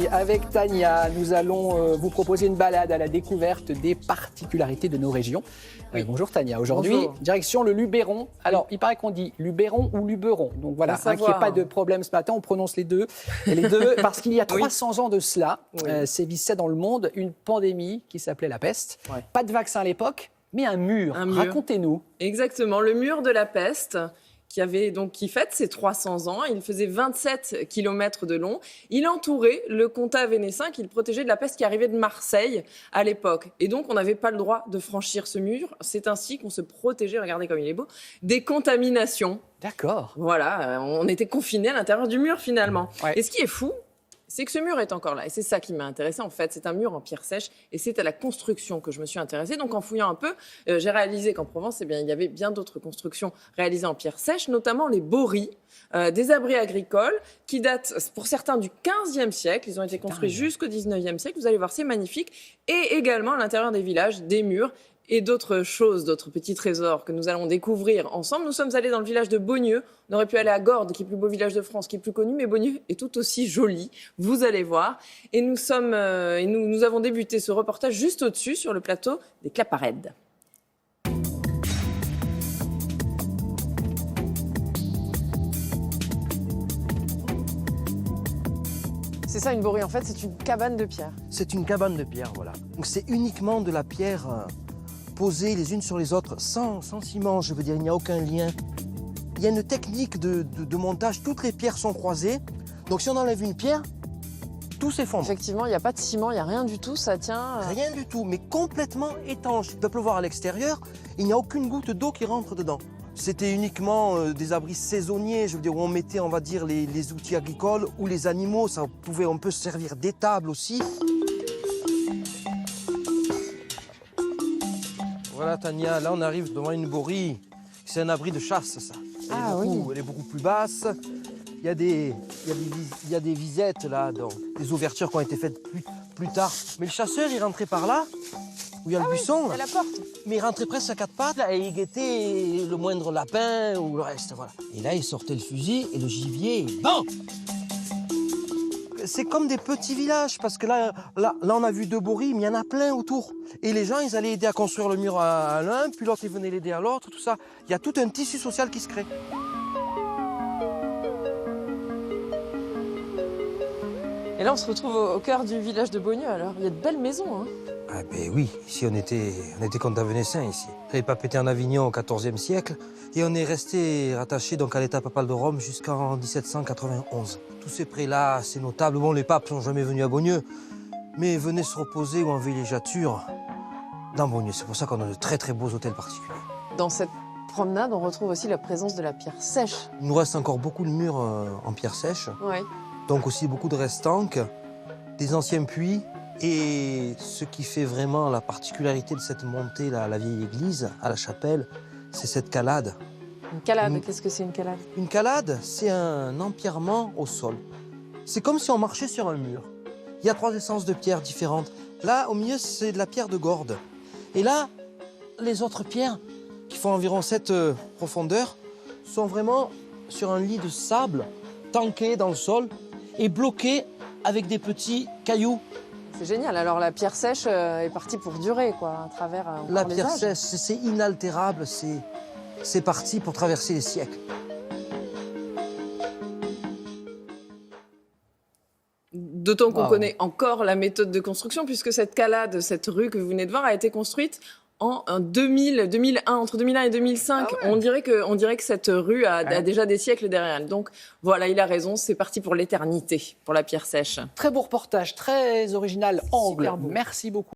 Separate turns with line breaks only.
aujourd'hui, avec Tania, nous allons vous proposer une balade à la découverte des particularités de nos régions. Bonjour Tania, aujourd'hui, direction le Luberon. Alors, il paraît qu'on dit Luberon ou Luberon. Donc voilà, qu'il n'y ait pas de problème ce matin, on prononce les deux. Parce qu'il y a 300 ans de cela, sévissait dans le monde une pandémie qui s'appelait la peste. Pas de vaccin à l'époque, mais un mur. Racontez-nous.
Exactement, le mur de la peste. Qui fête ses 300 ans. Il faisait 27 km de long. Il entourait le comtat vénécin qu'il protégeait de la peste qui arrivait de Marseille à l'époque. Et donc, on n'avait pas le droit de franchir ce mur. C'est ainsi qu'on se protégeait, regardez comme il est beau, des contaminations.
D'accord.
Voilà, on était confinés à l'intérieur du mur finalement. Et ce qui est fou, c'est que ce mur est encore là. Et c'est ça qui m'a intéressée en fait. C'est un mur en pierre sèche et c'est à la construction que je me suis intéressée. Donc en fouillant un peu, j'ai réalisé qu'en Provence, il y avait bien d'autres constructions réalisées en pierre sèche, notamment les bories, des abris agricoles qui datent pour certains du 15e siècle. Ils ont été construits jusqu'au 19e siècle. Vous allez voir, c'est magnifique. Et également à l'intérieur des villages, des murs et d'autres choses, d'autres petits trésors que nous allons découvrir ensemble. Nous sommes allés dans le village de Beaugneux. On aurait pu aller à Gordes, qui est le plus beau village de France, qui est plus connu, mais Beaugneux est tout aussi joli. Vous allez voir. Et nous avons débuté ce reportage juste au-dessus, sur le plateau des Claparèdes. C'est ça une borie, en fait, c'est une cabane de pierre.
C'est une cabane de pierre, voilà. Donc c'est uniquement de la pierre posées les unes sur les autres, sans ciment, je veux dire, il n'y a aucun lien. Il y a une technique de montage, toutes les pierres sont croisées, donc si on enlève une pierre, tout s'effondre.
Effectivement, il n'y a pas de ciment, il n'y a rien du tout, ça tient...
Rien du tout, mais complètement étanche. Il peut pleuvoir à l'extérieur, il n'y a aucune goutte d'eau qui rentre dedans. C'était uniquement des abris saisonniers, je veux dire, où on mettait, on va dire, les outils agricoles ou les animaux, ça pouvait un peu servir d'étable aussi. Voilà Tania, là on arrive devant une borie. C'est un abri de chasse ça. Elle est beaucoup plus basse. Il y a des visettes là, donc, des ouvertures qui ont été faites plus tard. Mais le chasseur il rentrait par là, où il y a le buisson.
Il y a la porte.
Mais il rentrait presque à quatre pattes là, et il guettait le moindre lapin ou le reste. Voilà. Et là il sortait le fusil et le gibier. Bon. C'est comme des petits villages, parce que là, on a vu deux bories, mais il y en a plein autour. Et les gens, ils allaient aider à construire le mur à l'un, puis l'autre, ils venaient l'aider à l'autre, tout ça. Il y a tout un tissu social qui se crée.
Et là, on se retrouve au cœur du village de Beaugneux, alors. Il y a de belles maisons, hein.
Ah ben oui, ici, on était contavénécins, ici. Ça n'avait pas pété en Avignon au XIVe siècle, et on est resté rattaché donc à l'état papal de Rome jusqu'en 1791. Tous ces prélats, ces notables, bon, les papes sont jamais venus à Beaugneux, mais venaient se reposer ou en villégiature dans Beaugneux. C'est pour ça qu'on a de très très beaux hôtels particuliers.
Dans cette promenade, on retrouve aussi la présence de la pierre sèche.
Il nous reste encore beaucoup de murs en pierre sèche, donc aussi beaucoup de restanques, des anciens puits. Et ce qui fait vraiment la particularité de cette montée là, à la vieille église, à la chapelle, c'est cette calade.
Une calade, qu'est-ce que c'est une calade?
Une calade, c'est un empierrement au sol. C'est comme si on marchait sur un mur. Il y a 3 essences de pierres différentes. Là, au milieu, c'est de la pierre de Gordes. Et là, les autres pierres, qui font environ cette profondeur, sont vraiment sur un lit de sable, tankées dans le sol et bloquées avec des petits cailloux.
C'est génial. Alors la pierre sèche est partie pour durer, quoi, à travers
la pierre sèche, c'est inaltérable, c'est parti pour traverser les siècles.
D'autant qu'on connaît encore la méthode de construction, puisque cette calade, cette rue que vous venez de voir, a été construite en 2001, entre 2001 et 2005. On dirait que cette rue a déjà des siècles derrière elle. Donc voilà, il a raison, c'est parti pour l'éternité, pour la pierre sèche.
Très beau reportage, très original, angle. Merci beaucoup.